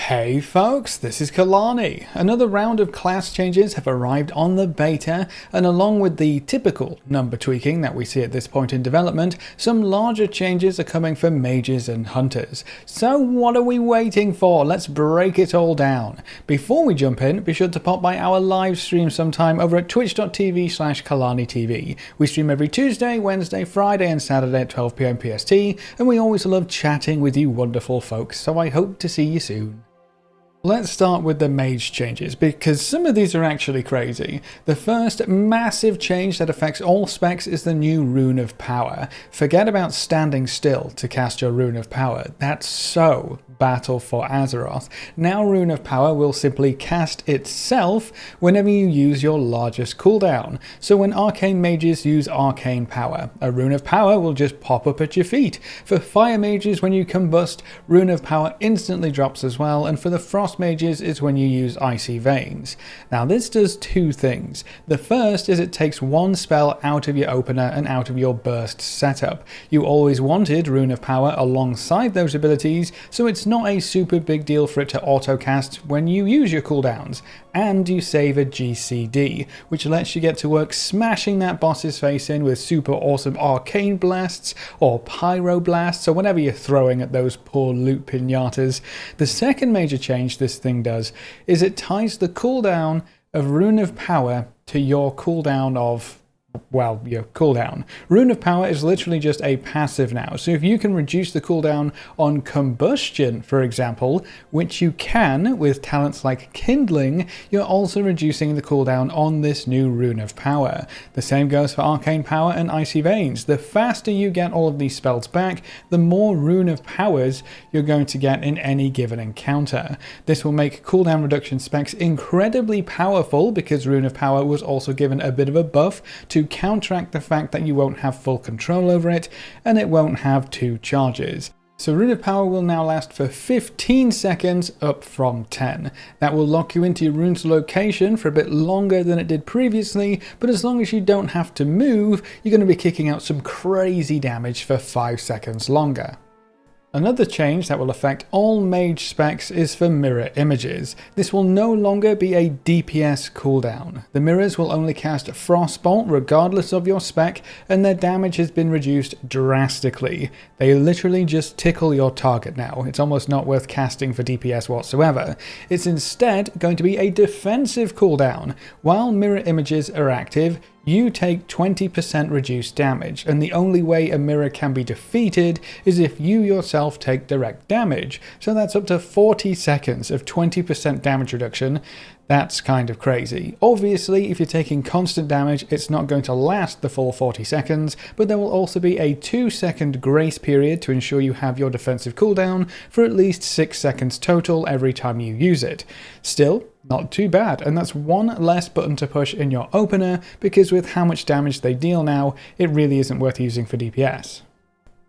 Hey folks, this is Kalani. Another round of class changes have arrived on the beta, and along with the typical number tweaking that we see at this point in development, some larger changes are coming for mages and hunters. So what are we waiting for? Let's break it all down. Before we jump in, be sure to pop by our live stream sometime over at twitch.tv/KalaniTV. We stream every Tuesday, Wednesday, Friday and Saturday at 12 PM PST, and we always love chatting with you wonderful folks, so I hope to see you soon. Let's start with the mage changes, because some of these are actually crazy. The first massive change that affects all specs is the new Rune of Power. Forget about standing still to cast your Rune of Power. That's so Battle for Azeroth. Now Rune of Power will simply cast itself whenever you use your largest cooldown. So when arcane mages use arcane power, a Rune of Power will just pop up at your feet. For fire mages, when you combust, Rune of Power instantly drops as well, and for the frost mages is when you use Icy Veins. Now this does two things. The first is it takes one spell out of your opener and out of your burst setup. You always wanted Rune of Power alongside those abilities, so it's not a super big deal for it to auto-cast when you use your cooldowns. And you save a GCD, which lets you get to work smashing that boss's face in with super awesome arcane blasts or pyro blasts or whatever you're throwing at those poor loot pinatas. The second major change this thing does is it ties the cooldown of Rune of Power to your cooldown of, well, your cooldown. Rune of Power is literally just a passive now, so if you can reduce the cooldown on combustion, for example, which you can with talents like Kindling, you're also reducing the cooldown on this new Rune of Power. The same goes for Arcane Power and Icy Veins. The faster you get all of these spells back, the more Rune of Powers you're going to get in any given encounter. This will make cooldown reduction specs incredibly powerful because Rune of Power was also given a bit of a buff to counteract the fact that you won't have full control over it, and it won't have two charges. So Rune of Power will now last for 15 seconds up from 10. That will lock you into your rune's location for a bit longer than it did previously, but as long as you don't have to move, you're going to be kicking out some crazy damage for 5 seconds longer. Another change that will affect all mage specs is for mirror images. This will no longer be a DPS cooldown. The mirrors will only cast Frostbolt regardless of your spec, and their damage has been reduced drastically. They literally just tickle your target now. It's almost not worth casting for DPS whatsoever. It's instead going to be a defensive cooldown. While mirror images are active, you take 20% reduced damage, and the only way a mirror can be defeated is if you yourself take direct damage. So that's up to 40 seconds of 20% damage reduction. That's kind of crazy. Obviously, if you're taking constant damage, it's not going to last the full 40 seconds, but there will also be a 2-second grace period to ensure you have your defensive cooldown for at least 6 seconds total every time you use it. Still, not too bad, and that's one less button to push in your opener, because with how much damage they deal now, it really isn't worth using for DPS.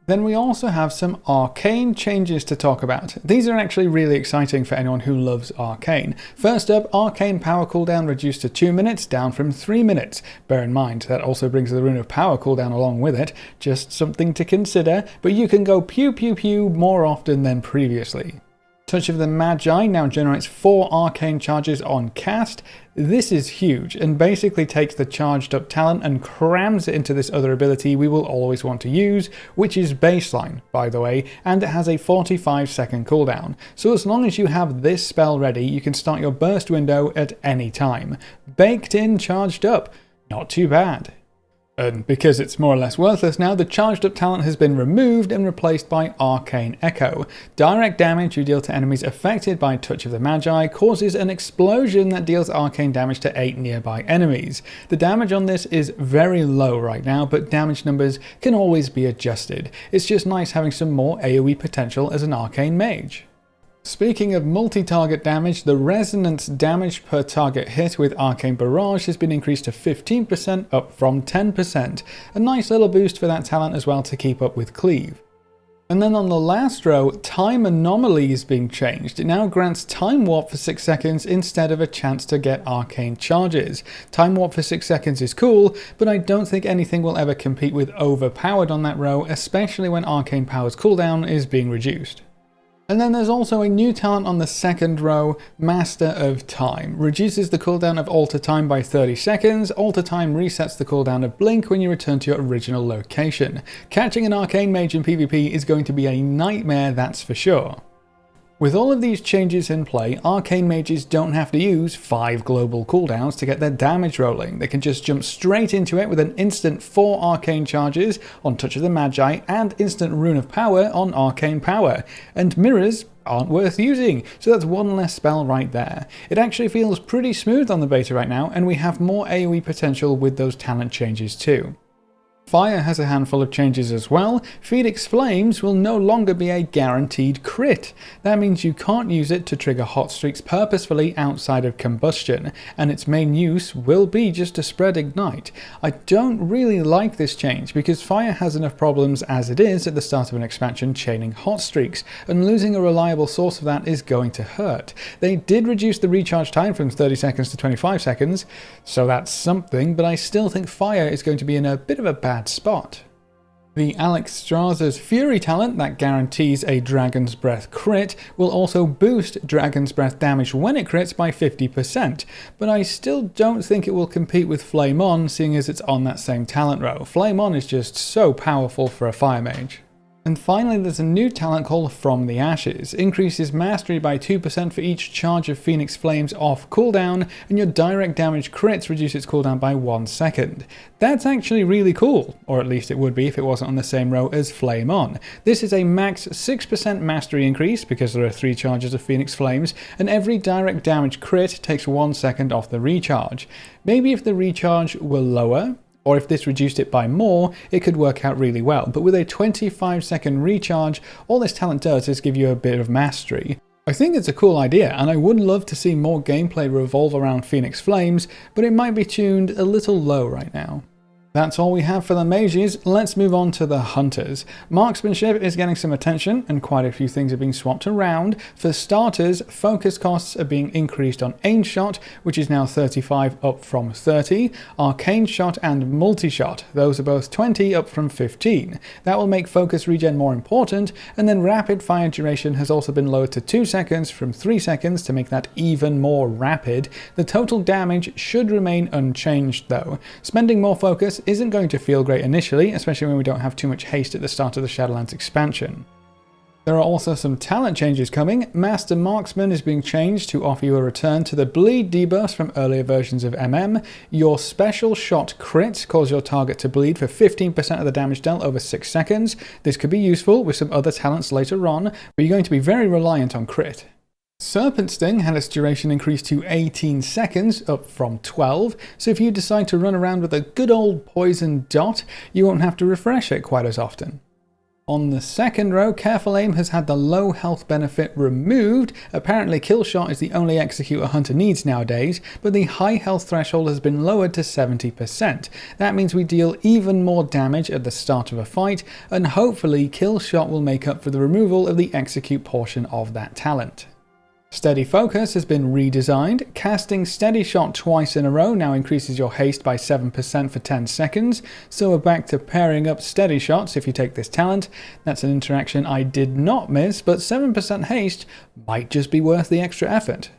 Then we also have some arcane changes to talk about. These are actually really exciting for anyone who loves arcane. First up, arcane power cooldown reduced to 2 minutes, down from 3 minutes. Bear in mind, that also brings the Rune of Power cooldown along with it, just something to consider, but you can go pew pew pew more often than previously. Touch of the Magi now generates 4 arcane charges on cast. This is huge and basically takes the charged up talent and crams it into this other ability we will always want to use, which is baseline, by the way, and it has a 45-second cooldown. So as long as you have this spell ready, you can start your burst window at any time. Baked in, charged up. Not too bad. And because it's more or less worthless now, the charged up talent has been removed and replaced by Arcane Echo. Direct damage you deal to enemies affected by Touch of the Magi causes an explosion that deals arcane damage to 8 nearby enemies. The damage on this is very low right now, but damage numbers can always be adjusted. It's just nice having some more AoE potential as an arcane mage. Speaking of multi-target damage, the resonance damage per target hit with Arcane Barrage has been increased to 15%, up from 10%. A nice little boost for that talent as well to keep up with Cleave. And then on the last row, Time Anomaly is being changed. It now grants Time Warp for 6 seconds instead of a chance to get arcane charges. Time Warp for 6 seconds is cool, but I don't think anything will ever compete with Overpowered on that row, especially when Arcane Power's cooldown is being reduced. And then there's also a new talent on the second row, Master of Time. Reduces the cooldown of Alter Time by 30 seconds. Alter Time resets the cooldown of Blink when you return to your original location. Catching an Arcane Mage in PvP is going to be a nightmare, that's for sure. With all of these changes in play, Arcane Mages don't have to use 5 global cooldowns to get their damage rolling. They can just jump straight into it with an instant 4 Arcane charges on Touch of the Magi and instant Rune of Power on Arcane Power. And mirrors aren't worth using, so that's one less spell right there. It actually feels pretty smooth on the beta right now, and we have more AoE potential with those talent changes too. Fire has a handful of changes as well. Phoenix Flames will no longer be a guaranteed crit. That means you can't use it to trigger hot streaks purposefully outside of combustion, and its main use will be just to spread ignite. I don't really like this change because Fire has enough problems as it is at the start of an expansion chaining hot streaks, and losing a reliable source of that is going to hurt. They did reduce the recharge time from 30 seconds to 25 seconds, so that's something, but I still think Fire is going to be in a bit of a bad spot. The Alex Straza's Fury talent that guarantees a Dragon's Breath crit will also boost Dragon's Breath damage when it crits by 50%, but I still don't think it will compete with Flame On, seeing as it's on that same talent row. Flame On is just so powerful for a Fire Mage. And finally, there's a new talent called From the Ashes. Increases mastery by 2% for each charge of Phoenix Flames off cooldown, and your direct damage crits reduce its cooldown by 1 second. That's actually really cool, or at least it would be if it wasn't on the same row as Flame On. This is a max 6% mastery increase because there are 3 charges of Phoenix Flames, and every direct damage crit takes 1 second off the recharge. Maybe if the recharge were lower, or if this reduced it by more, it could work out really well. But with a 25-second recharge, all this talent does is give you a bit of mastery. I think it's a cool idea, and I would love to see more gameplay revolve around Phoenix Flames, but it might be tuned a little low right now. That's all we have for the mages. Let's move on to the hunters. Marksmanship is getting some attention and quite a few things are being swapped around. For starters, focus costs are being increased on aim shot, which is now 35 up from 30. Arcane shot and multi-shot, those are both 20 up from 15. That will make focus regen more important, and then rapid fire duration has also been lowered to 2 seconds from 3 seconds to make that even more rapid. The total damage should remain unchanged though. Spending more focus isn't going to feel great initially, especially when we don't have too much haste at the start of the Shadowlands expansion. There are also some talent changes coming. Master Marksman is being changed to offer you a return to the bleed debuffs from earlier versions of MM. Your special shot crits cause your target to bleed for 15% of the damage dealt over 6 seconds. This could be useful with some other talents later on, but you're going to be very reliant on crit. Serpent Sting had its duration increased to 18 seconds, up from 12, so if you decide to run around with a good old poison dot, you won't have to refresh it quite as often. On the second row, Careful Aim has had the low health benefit removed. Apparently Kill Shot is the only execute a hunter needs nowadays, but the high health threshold has been lowered to 70%. That means we deal even more damage at the start of a fight, and hopefully Kill Shot will make up for the removal of the execute portion of that talent. Steady Focus has been redesigned. Casting Steady Shot twice in a row now increases your haste by 7% for 10 seconds, so we're back to pairing up Steady Shots if you take this talent. That's an interaction I did not miss, but 7% haste might just be worth the extra effort.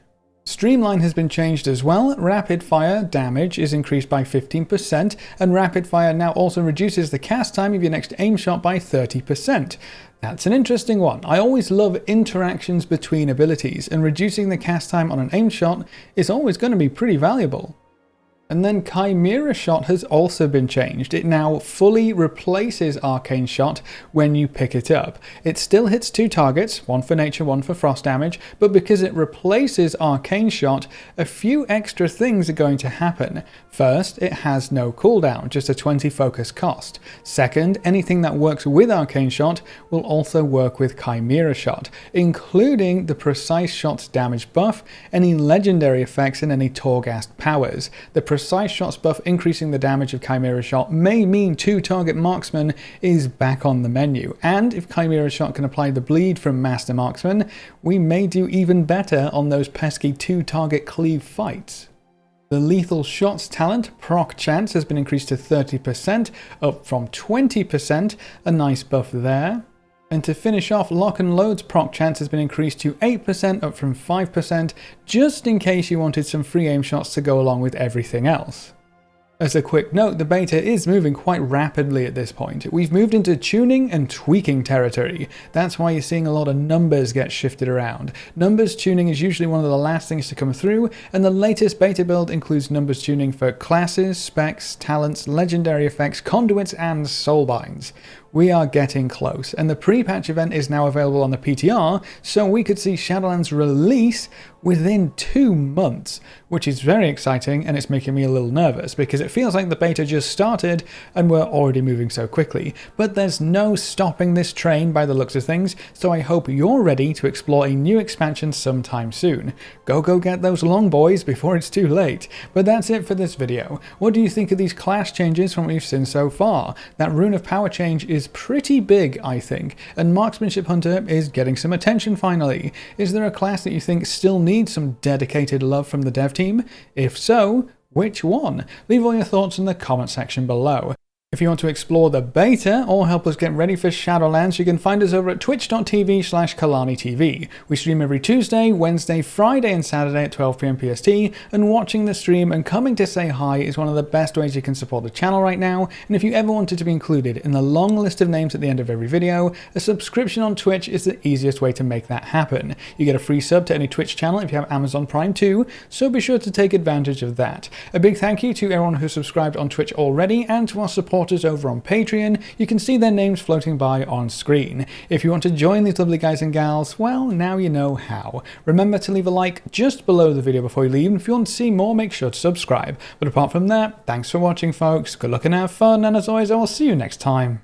Streamline has been changed as well. Rapid Fire damage is increased by 15%, and Rapid Fire now also reduces the cast time of your next aim shot by 30%. That's an interesting one. I always love interactions between abilities, and reducing the cast time on an aim shot is always going to be pretty valuable. And then Chimera Shot has also been changed. It now fully replaces Arcane Shot when you pick it up. It still hits 2 targets, one for nature, one for frost damage, but because it replaces Arcane Shot, a few extra things are going to happen. First, it has no cooldown, just a 20 focus cost. Second, anything that works with Arcane Shot will also work with Chimera Shot, including the Precise Shot's damage buff, any legendary effects, and any Torghast powers. The Precise Shots buff increasing the damage of Chimera Shot may mean 2-target Marksman is back on the menu, and if Chimera Shot can apply the bleed from Master Marksman, we may do even better on those pesky 2-target cleave fights. The Lethal Shots talent, Proc Chance, has been increased to 30%, up from 20%, a nice buff there. And to finish off, Lock and Load's proc chance has been increased to 8% up from 5%, just in case you wanted some free aim shots to go along with everything else. As a quick note, the beta is moving quite rapidly at this point. We've moved into tuning and tweaking territory. That's why you're seeing a lot of numbers get shifted around. Numbers tuning is usually one of the last things to come through, and the latest beta build includes numbers tuning for classes, specs, talents, legendary effects, conduits, and soulbinds. We are getting close, and the pre-patch event is now available on the PTR, so we could see Shadowlands release within 2 months, which is very exciting, and it's making me a little nervous because it feels like the beta just started and we're already moving so quickly. But there's no stopping this train by the looks of things, so I hope you're ready to explore a new expansion sometime soon. Go get those long boys before it's too late. But that's it for this video. What do you think of these class changes from what we've seen so far? That Rune of Power change is pretty big, I think, and Marksmanship Hunter is getting some attention finally. Is there a class that you think still needs some dedicated love from the dev team? If so, which one? Leave all your thoughts in the comment section below. If you want to explore the beta or help us get ready for Shadowlands, you can find us over at twitch.tv/KalaniTV. We stream every Tuesday, Wednesday, Friday and Saturday at 12 PM PST, and watching the stream and coming to say hi is one of the best ways you can support the channel right now, and if you ever wanted to be included in the long list of names at the end of every video, a subscription on Twitch is the easiest way to make that happen. You get a free sub to any Twitch channel if you have Amazon Prime too, so be sure to take advantage of that. A big thank you to everyone who subscribed on Twitch already, and to our supporters over on Patreon. You can see their names floating by on screen. If you want to join these lovely guys and gals, well, now you know how. Remember to leave a like just below the video before you leave, and if you want to see more, make sure to subscribe. But apart from that, thanks for watching folks, good luck and have fun, and as always I will see you next time.